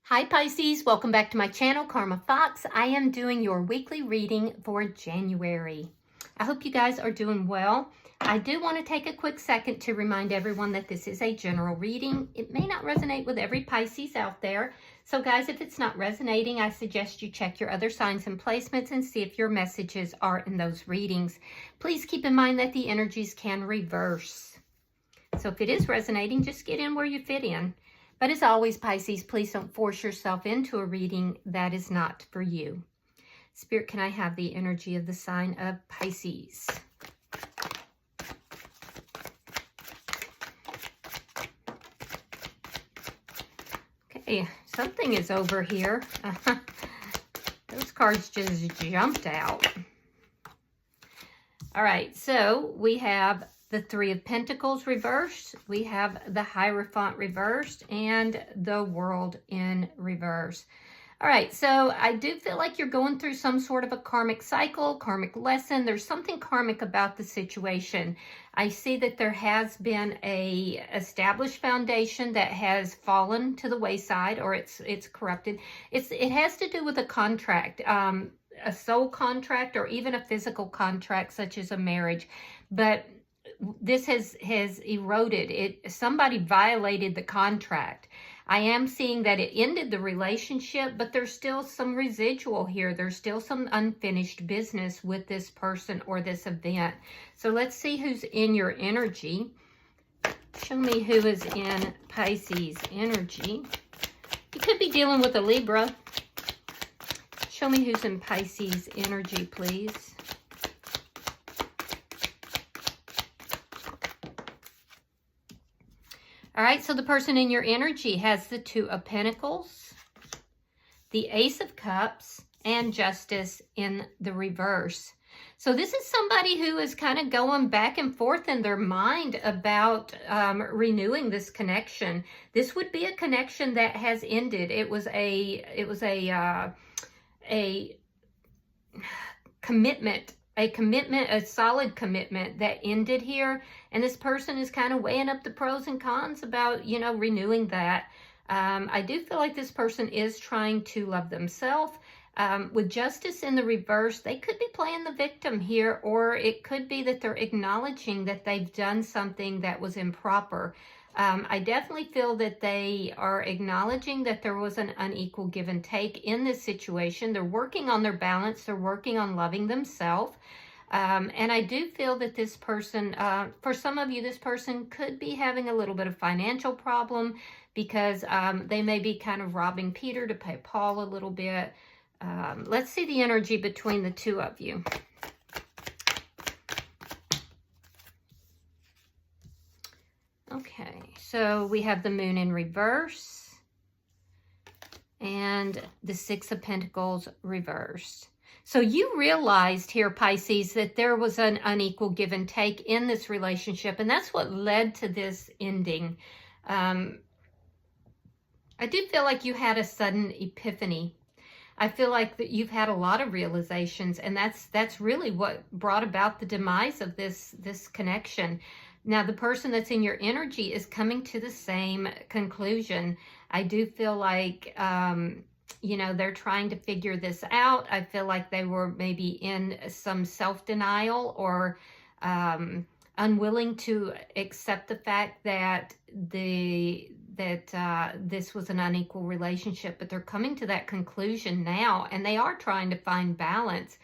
Hi Pisces, welcome back to my channel, Karma Fox. I am doing your weekly reading for January. I hope you guys are doing well. I do want to take a quick second to remind everyone that this is a general reading. It may not resonate with every Pisces out there. So guys, if it's not resonating, I suggest you check your other signs and placements and see if your messages are in those readings. Please keep in mind that the energies can reverse. So if it is resonating, just get in where you fit in. But as always, Pisces, please don't force yourself into a reading that is not for you. Spirit, can I have the energy of the sign of Pisces? Okay, something is over here. Those cards just jumped out. All right, so we have the Three of Pentacles reversed, we have the Hierophant reversed, and the World in reverse. All right, so I do feel like you're going through some sort of a karmic cycle, karmic lesson. There's something karmic about the situation. I see that there has been a established foundation that has fallen to the wayside, or it's corrupted. It has to do with a contract, a soul contract, or even a physical contract, such as a marriage. But this has eroded. Somebody violated the contract. I am seeing that it ended the relationship, but there's still some residual here. There's still some unfinished business with this person or this event. So let's see who's in your energy. Show me who is in Pisces energy. You could be dealing with a Libra. Show me who's in Pisces energy, please. All right, so the person in your energy has the Two of Pentacles, the Ace of Cups, and Justice in the reverse. So this is somebody who is kind of going back and forth in their mind about renewing this connection. This would be a connection that has ended. It was a commitment. A solid commitment that ended here. And this person is kind of weighing up the pros and cons about, renewing that. I do feel like this person is trying to love themselves. With Justice in the reverse, they could be playing the victim here, or it could be that they're acknowledging that they've done something that was improper. I definitely feel that they are acknowledging that there was an unequal give and take in this situation. They're working on their balance. They're working on loving themselves. And I do feel that this person, for some of you, this person could be having a little bit of financial problem because they may be kind of robbing Peter to pay Paul a little bit. Let's see the energy between the two of you. Okay, so we have the Moon in reverse and the Six of Pentacles reversed. So you realized here, Pisces, that there was an unequal give and take in this relationship, and that's what led to this ending. I do feel like you had a sudden epiphany. I feel like that you've had a lot of realizations, and that's really what brought about the demise of this connection. Now, the person that's in your energy is coming to the same conclusion. I do feel like, they're trying to figure this out. I feel like they were maybe in some self-denial or unwilling to accept the fact that this was an unequal relationship, but they're coming to that conclusion now, and they are trying to find balance.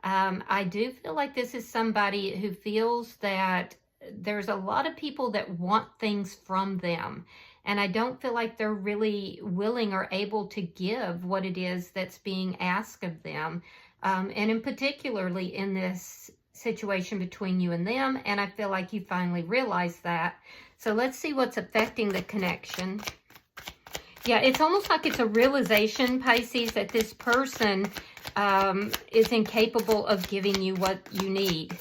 I do feel like this is somebody who feels that there's a lot of people that want things from them, and I don't feel like they're really willing or able to give what it is that's being asked of them, and in particularly in this situation between you and them, and I feel like you finally realized that. So let's see what's affecting the connection. Yeah, it's almost like it's a realization, Pisces, that this person is incapable of giving you what you need.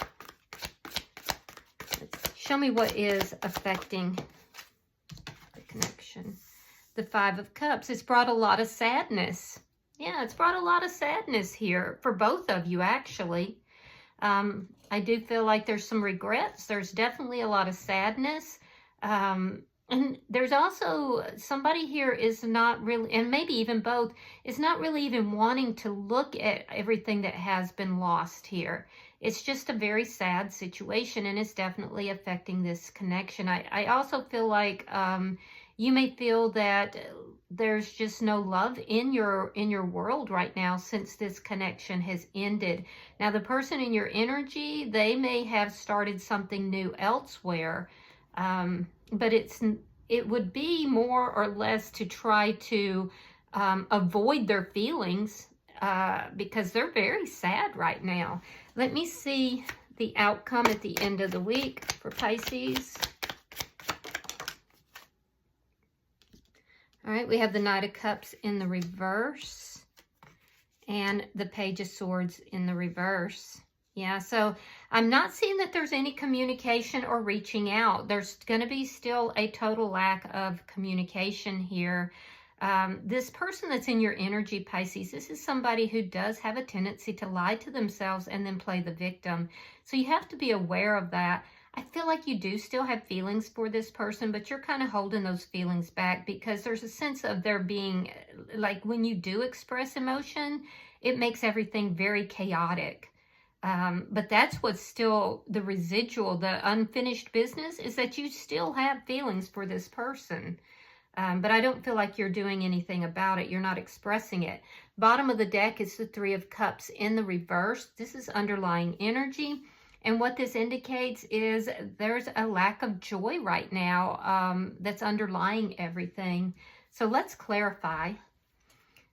Show me what is affecting the connection. The Five of Cups. It's brought a lot of sadness. Yeah, it's brought a lot of sadness here for both of you, actually. I do feel like there's some regrets. There's definitely a lot of sadness. And there's also somebody here is not really, and maybe even both, is not really even wanting to look at everything that has been lost here. It's just a very sad situation, and it's definitely affecting this connection. I also feel like you may feel that there's just no love in your world right now since this connection has ended. Now, the person in your energy, they may have started something new elsewhere, but it would be more or less to try to avoid their feelings because they're very sad right now. Let me see the outcome at the end of the week for Pisces. All right, we have the Knight of Cups in the reverse and the Page of Swords in the reverse. Yeah, so I'm not seeing that there's any communication or reaching out. There's going to be still a total lack of communication here. This person that's in your energy, Pisces, this is somebody who does have a tendency to lie to themselves and then play the victim. So you have to be aware of that. I feel like you do still have feelings for this person, but you're kind of holding those feelings back because there's a sense of there being, like when you do express emotion, it makes everything very chaotic. But that's what's still the residual, the unfinished business, is that you still have feelings for this person. But I don't feel like you're doing anything about it. You're not expressing it. Bottom of the deck is the Three of Cups in the reverse. This is underlying energy. And what this indicates is there's a lack of joy right now that's underlying everything. So let's clarify.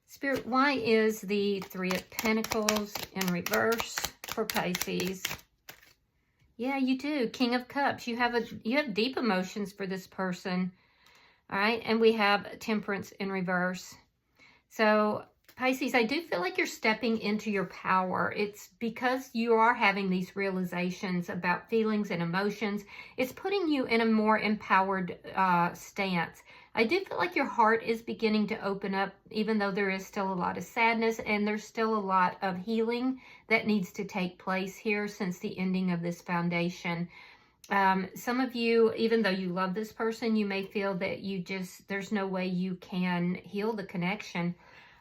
Spirit, why is the Three of Pentacles in reverse for Pisces? Yeah, you do. King of Cups. You have deep emotions for this person. All right, and we have Temperance in reverse. So Pisces, I do feel like you're stepping into your power. It's because you are having these realizations about feelings and emotions. It's putting you in a more empowered stance. I do feel like your heart is beginning to open up, even though there is still a lot of sadness and there's still a lot of healing that needs to take place here since the ending of this foundation. Some of you, even though you love this person, you may feel that there's no way you can heal the connection.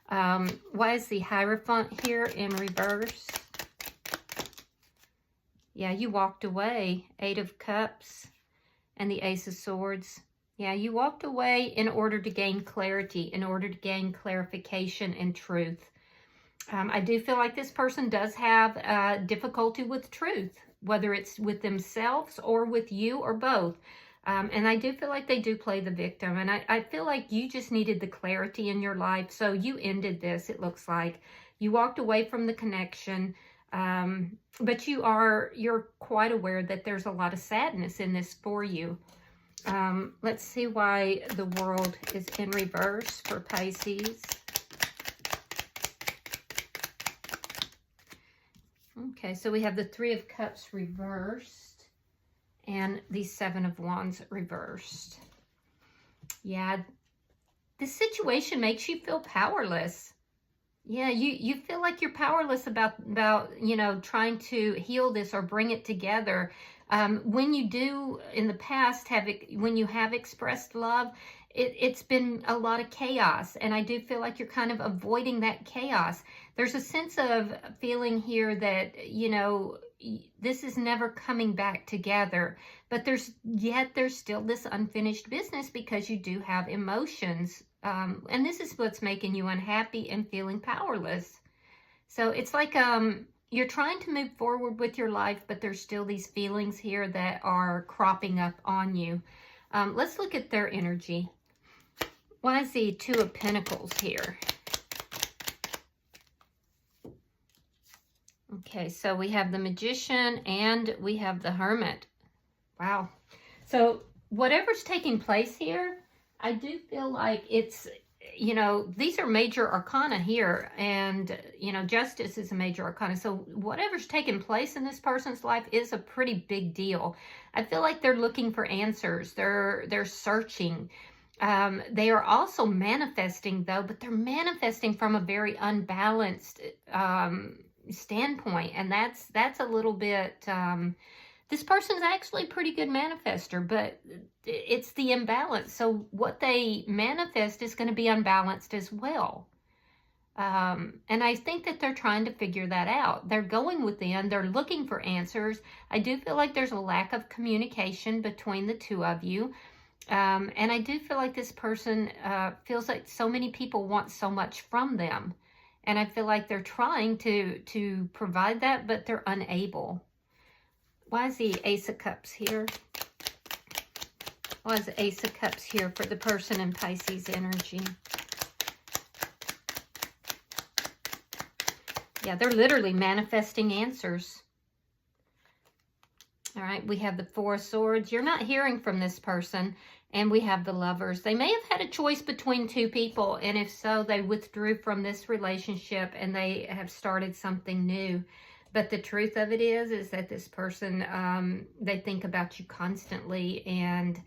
Why is the Hierophant here in reverse? Yeah, you walked away. Eight of Cups and the Ace of Swords. Yeah, you walked away in order to gain clarity, in order to gain clarification and truth. I do feel like this person does have difficulty with truth, whether it's with themselves or with you or both. And I do feel like they do play the victim. And I feel like you just needed the clarity in your life. So you ended this, it looks like. You walked away from the connection. But you're quite aware that there's a lot of sadness in this for you. Let's see why the World is in reverse for Pisces. Okay, so we have the Three of Cups reversed and the Seven of Wands reversed. Yeah, this situation makes you feel powerless. Yeah, you feel like you're powerless about trying to heal this or bring it together. When you do in the past when you have expressed love, it's been a lot of chaos, and I do feel like you're kind of avoiding that chaos. There's a sense of feeling here that, this is never coming back together, but there's still this unfinished business because you do have emotions. And this is what's making you unhappy and feeling powerless. So it's like you're trying to move forward with your life, but there's still these feelings here that are cropping up on you. Let's look at their energy. Why is the Two of Pentacles here? Okay, so we have the Magician and we have the Hermit. Wow. So whatever's taking place here, I do feel like it's, these are major arcana here, and, justice is a major arcana. So whatever's taking place in this person's life is a pretty big deal. I feel like they're looking for answers. They're searching. They are also manifesting, though, but they're manifesting from a very unbalanced standpoint, and that's a little bit... this person's actually a pretty good manifester, but it's the imbalance. So what they manifest is going to be unbalanced as well. And I think that they're trying to figure that out. They're going within, they're looking for answers. I do feel like there's a lack of communication between the two of you. And I do feel like this person feels like so many people want so much from them. And I feel like they're trying to provide that, but they're unable. Why is the Ace of Cups here? Why is the Ace of Cups here for the person in Pisces energy? Yeah, they're literally manifesting answers. All right, we have the Four of Swords. You're not hearing from this person. And we have the Lovers. They may have had a choice between two people. And if so, they withdrew from this relationship and they have started something new. But the truth of it is that this person, they think about you constantly. And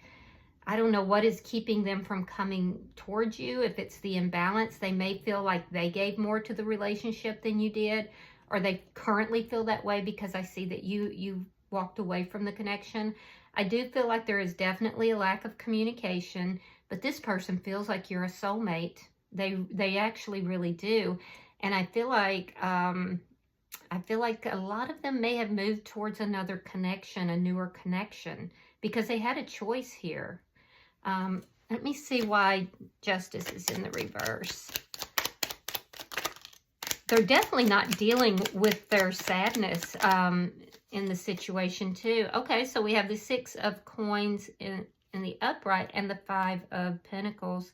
I don't know what is keeping them from coming towards you. If it's the imbalance, they may feel like they gave more to the relationship than you did. Or they currently feel that way because I see that you walked away from the connection. I do feel like there is definitely a lack of communication, but this person feels like you're a soulmate. They actually really do. And I feel like a lot of them may have moved towards another connection, a newer connection, because they had a choice here. Let me see why Justice is in the reverse. They're definitely not dealing with their sadness in the situation too. Okay, so we have the Six of Coins in the upright and the Five of Pentacles.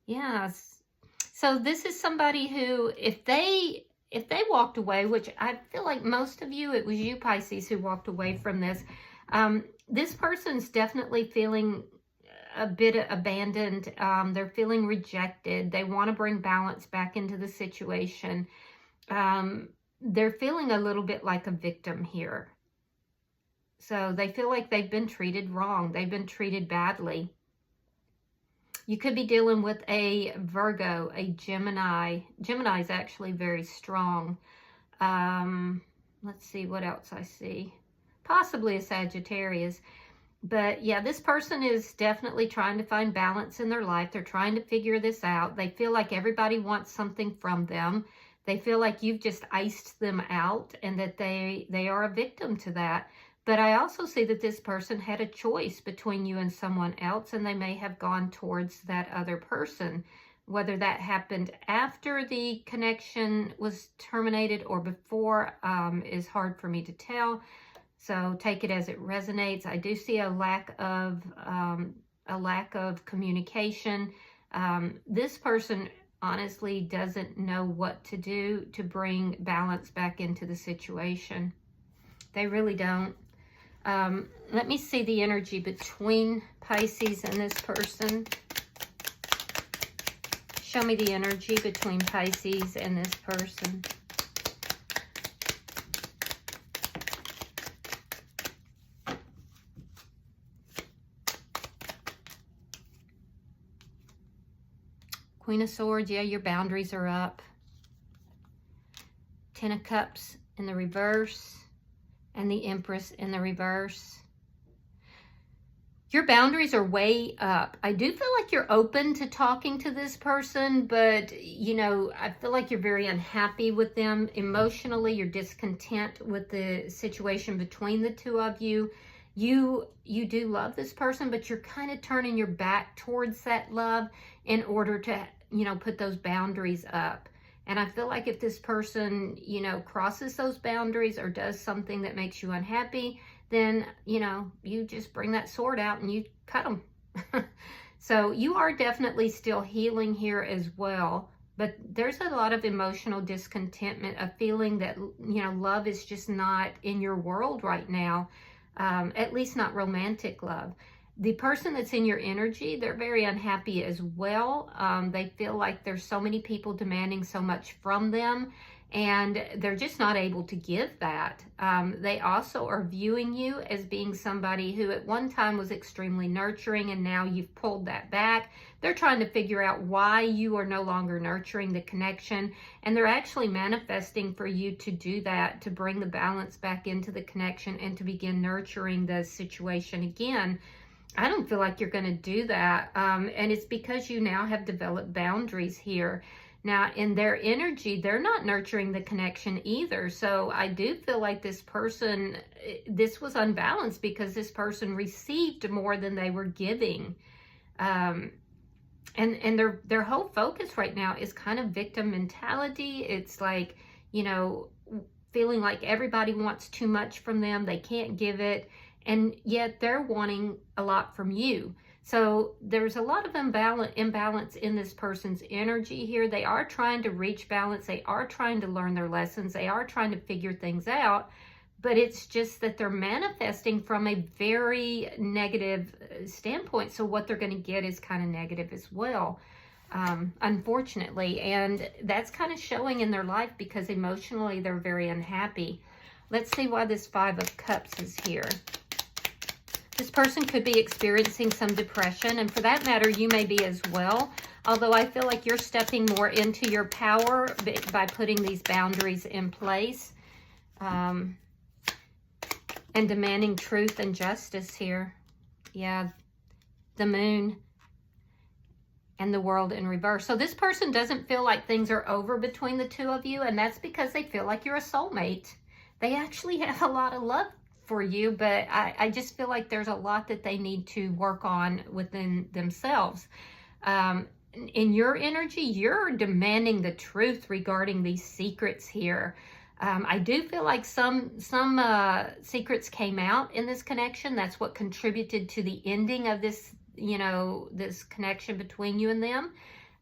Yes. So this is somebody who, if they walked away, which I feel like most of you, it was you, Pisces, who walked away from this. This person's definitely feeling a bit abandoned. They're feeling rejected. They want to bring balance back into the situation. They're feeling a little bit like a victim here. So they feel like they've been treated wrong. They've been treated badly. You could be dealing with a Virgo, a Gemini. Gemini is actually very strong. Let's see what else I see. Possibly a Sagittarius. But yeah, this person is definitely trying to find balance in their life. They're trying to figure this out. They feel like everybody wants something from them. They feel like you've just iced them out and that they are a victim to that. But I also see that this person had a choice between you and someone else, and they may have gone towards that other person. Whether that happened after the connection was terminated or before is hard for me to tell. So take it as it resonates. I do see a lack of communication. This person honestly doesn't know what to do to bring balance back into the situation. They really don't. Let me see the energy between Pisces and this person. Show me the energy between Pisces and this person. Queen of Swords, yeah, your boundaries are up. Ten of Cups in the reverse and the Empress in the reverse. Your boundaries are way up. I do feel like you're open to talking to this person, but, you know, I feel like you're very unhappy with them. Emotionally, you're discontent with the situation between the two of you. You do love this person, but you're kind of turning your back towards that love in order to, you know, put those boundaries up. And I feel like if this person, you know, crosses those boundaries or does something that makes you unhappy, then, you know, you just bring that sword out and you cut them. So you are definitely still healing here as well. But there's a lot of emotional discontentment, a feeling that, you know, love is just not in your world right now. At least not romantic love. The person that's in your energy, they're very unhappy as well. They feel like there's so many people demanding so much from them, and they're just not able to give that. They also are viewing you as being somebody who at one time was extremely nurturing, and now you've pulled that back. They're trying to figure out why you are no longer nurturing the connection, and they're actually manifesting for you to do that, to bring the balance back into the connection and to begin nurturing the situation again. I don't feel like you're going to do that. And it's because you now have developed boundaries here. Now, in their energy, they're not nurturing the connection either. So I do feel like this person, this was unbalanced because this person received more than they were giving. And their whole focus right now is kind of victim mentality. It's like, you know, feeling like everybody wants too much from them. They can't give it. And yet they're wanting a lot from you. So there's a lot of imbalance in this person's energy here. They are trying to reach balance. They are trying to learn their lessons. They are trying to figure things out. But it's just that they're manifesting from a very negative standpoint. So what they're going to get is kind of negative as well, unfortunately. And that's kind of showing in their life because emotionally they're very unhappy. Let's see why this Five of Cups is here. This person could be experiencing some depression, and for that matter, you may be as well. Although I feel like you're stepping more into your power by putting these boundaries in place and demanding truth and justice here. Yeah, the Moon and the World in reverse. So this person doesn't feel like things are over between the two of you, and that's because they feel like you're a soulmate. They actually have a lot of love for you, but I just feel like there's a lot that they need to work on within themselves. In your energy, you're demanding the truth regarding these secrets here. I do feel like some secrets came out in this connection. That's what contributed to the ending of this, you know, this connection between you and them.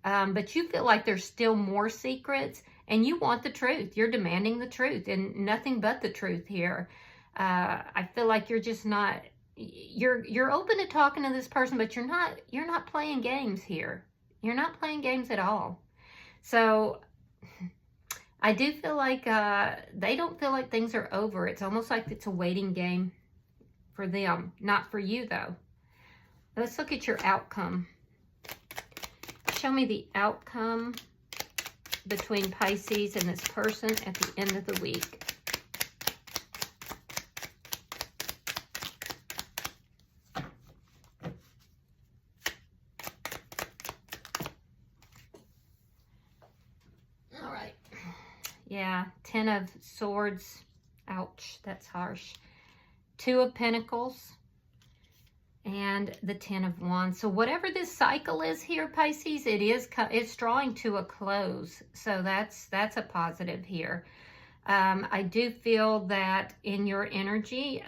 But you feel like there's still more secrets and you want the truth. You're demanding the truth and nothing but the truth here. I feel like you're just not, you're open to talking to this person, but you're not playing games here. You're not playing games at all. So I do feel like they don't feel like things are over. It's almost like it's a waiting game for them, not for you though. Let's look at your outcome. Show me the outcome between Pisces and this person at the end of the week. Yeah, Ten of Swords. Ouch, that's harsh. Two of Pentacles and the Ten of Wands. So whatever this cycle is here, Pisces, it's drawing to a close. So that's a positive here. I do feel that in your energy,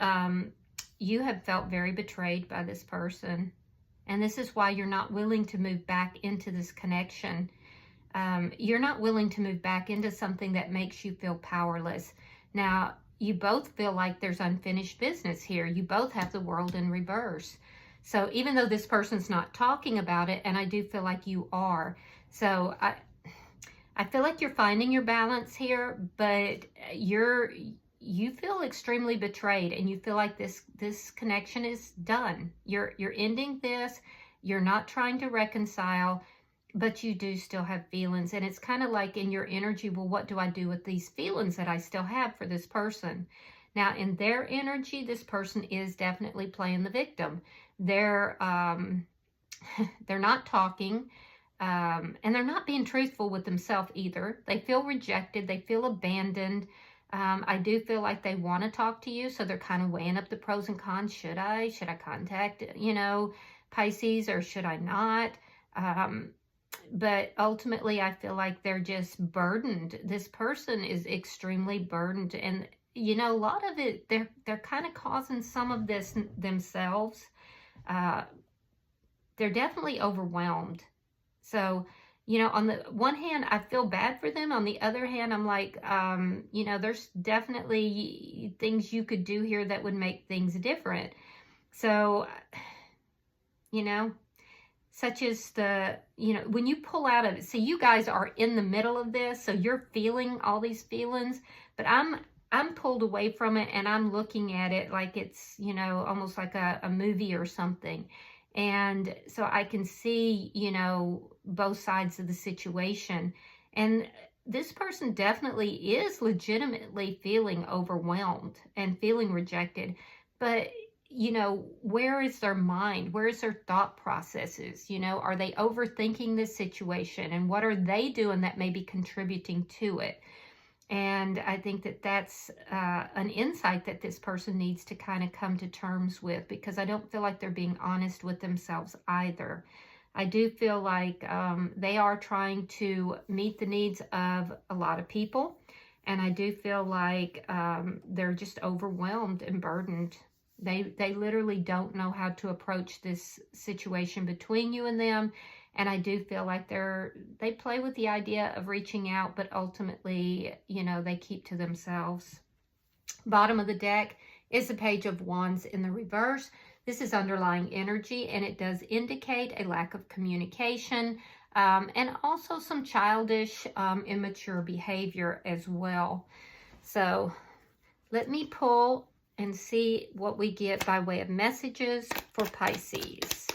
you have felt very betrayed by this person. And this is why you're not willing to move back into this connection. You're not willing to move back into something that makes you feel powerless. Now, you both feel like there's unfinished business here. You both have the World in reverse. So even though this person's not talking about it, and I do feel like you are. So I feel like you're finding your balance here, but you feel extremely betrayed and you feel like this connection is done. You're ending this. You're not trying to reconcile. But you do still have feelings. And it's kind of like in your energy, well, what do I do with these feelings that I still have for this person? Now, in their energy, this person is definitely playing the victim. They're not talking, and they're not being truthful with themselves either. They feel rejected. They feel abandoned. I do feel like they want to talk to you, so they're kind of weighing up the pros and cons. Should I contact, you know, Pisces, or should I not? But ultimately, I feel like they're just burdened. This person is extremely burdened. And, you know, a lot of it, they're kind of causing some of this themselves. They're definitely overwhelmed. So, you know, on the one hand, I feel bad for them. On the other hand, I'm like, you know, there's definitely things you could do here that would make things different. So, you know, such as the, you know, when you pull out of it, see, you guys are in the middle of this, so you're feeling all these feelings, but I'm pulled away from it and I'm looking at it like it's, you know, almost like a movie or something. And so I can see, you know, both sides of the situation. And this person definitely is legitimately feeling overwhelmed and feeling rejected. But you know, where is their mind? Where is their thought processes? You know, are they overthinking this situation? And what are they doing that may be contributing to it? And I think that that's an insight that this person needs to kind of come to terms with, because I don't feel like they're being honest with themselves either. I do feel like they are trying to meet the needs of a lot of people. And I do feel like they're just overwhelmed and burdened. They literally don't know how to approach this situation between you and them. And I do feel like they play with the idea of reaching out, but ultimately, you know, they keep to themselves. Bottom of the deck is the Page of Wands in the reverse. This is underlying energy, and it does indicate a lack of communication and also some childish, immature behavior as well. So let me pull and see what we get by way of messages for Pisces.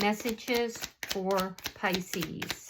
Messages for Pisces.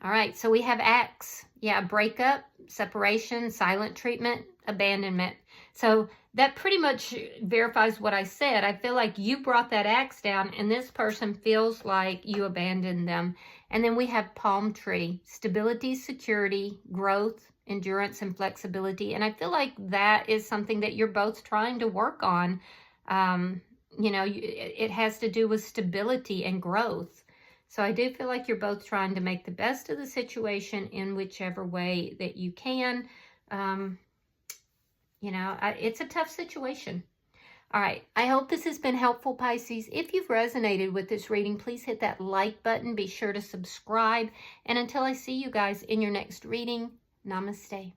All right, so we have Axe. Yeah, breakup, separation, silent treatment, abandonment. So that pretty much verifies what I said. I feel like you brought that axe down, and this person feels like you abandoned them. And then we have palm tree, stability, security, growth, endurance, and flexibility. And I feel like that is something that you're both trying to work on. You know, it has to do with stability and growth. So I do feel like you're both trying to make the best of the situation in whichever way that you can. You know, it's a tough situation. All right, I hope this has been helpful, Pisces. If you've resonated with this reading, please hit that like button. Be sure to subscribe. And until I see you guys in your next reading, namaste.